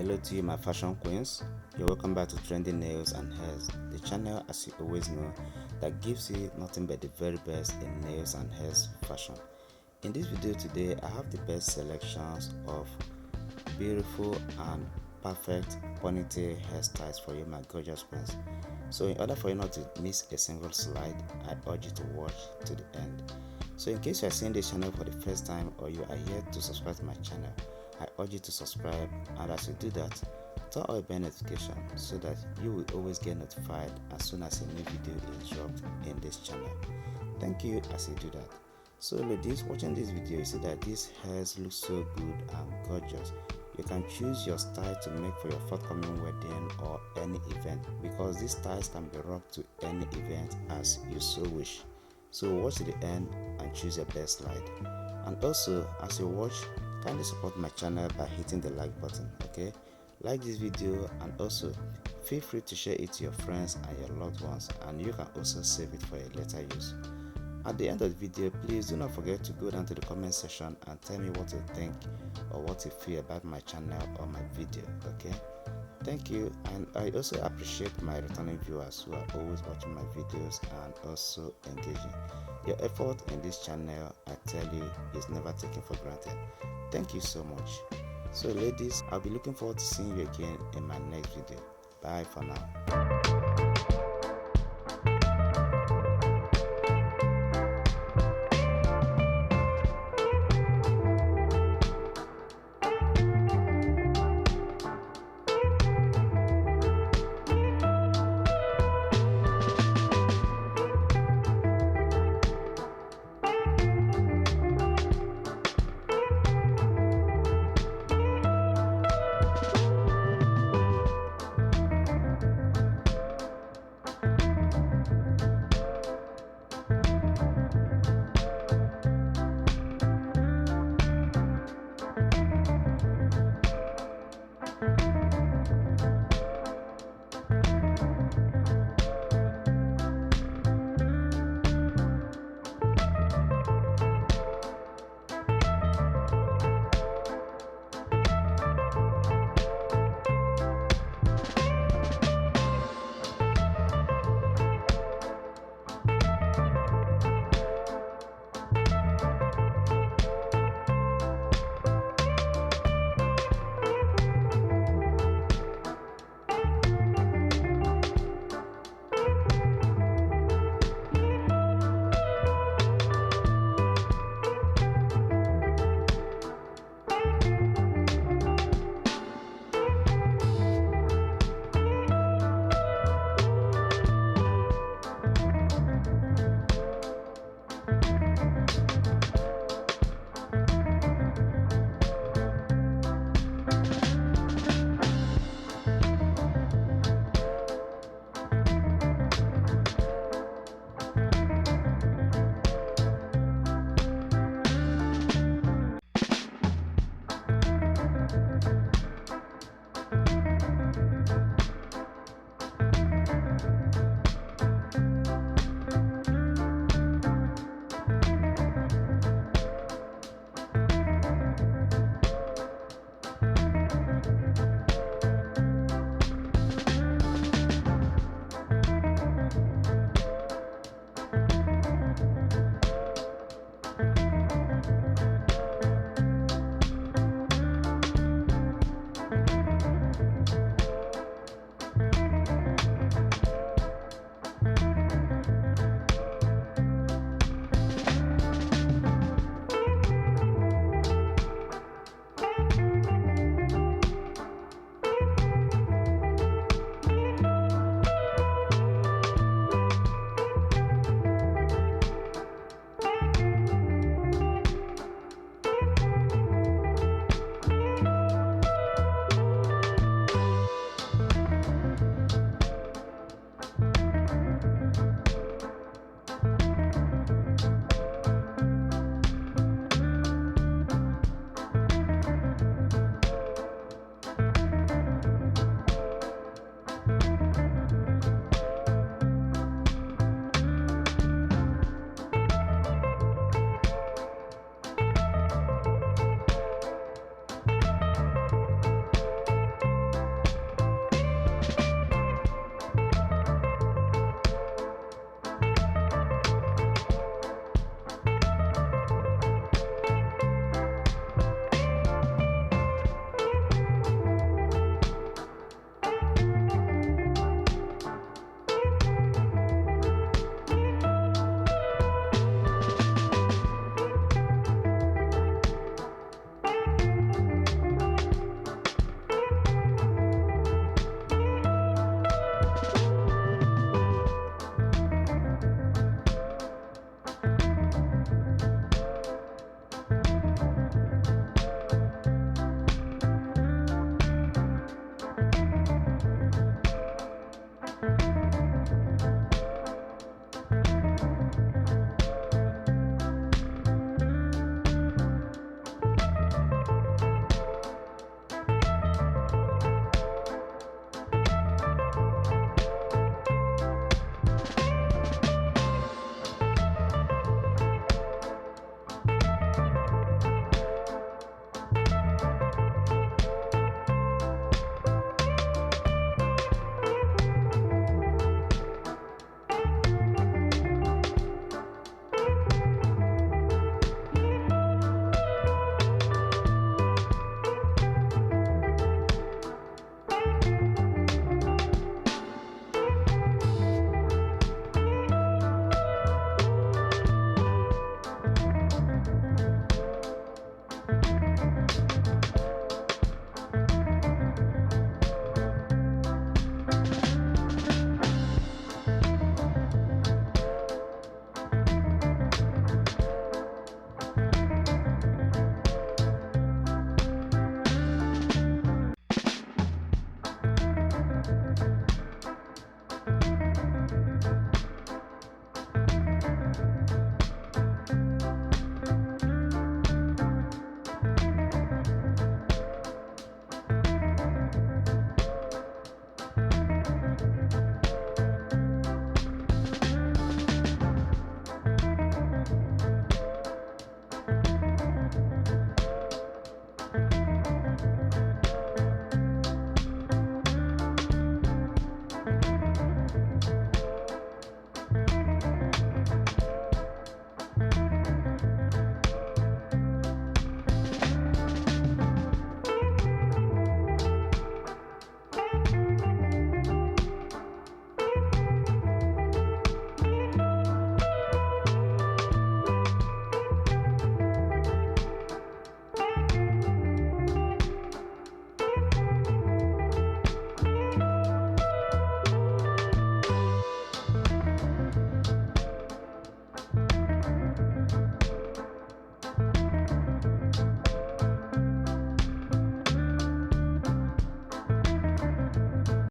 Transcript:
Hello to you, my fashion queens. You're welcome back to Trendy Nails and Hairs, the channel, as you always know, that gives you nothing but the very best in nails and hairs fashion. In this video today, I have the best selections of beautiful and perfect ponytail hairstyles for you, my gorgeous queens. So in order for you not to miss a single slide, I urge you to watch to the end. So in case you are seeing this channel for the first time or you are here to subscribe to my channel, I urge you to subscribe, and as you do that, turn on your bell notification so that you will always get notified as soon as a new video is dropped in this channel. Thank you as you do that. So ladies, watching this video, you see that these hairs look so good and gorgeous. You can choose your style to make for your forthcoming wedding or any event, because these styles can be rocked to any event as you so wish. So watch to the end and choose your best slide. And also, as you watch, kindly support my channel by hitting the like button. Okay, like this video, and also feel free to share it to your friends and your loved ones, and you can also save it for a later use. At the end of the video, please do not forget to go down to the comment section and tell me what you think or what you feel about my channel or my video. Okay, thank you. And I also appreciate my returning viewers who are always watching my videos and also engaging. Your effort in this channel, I tell you, is never taken for granted. Thank you so much. So ladies, I'll be looking forward to seeing you again in my next video. Bye for now.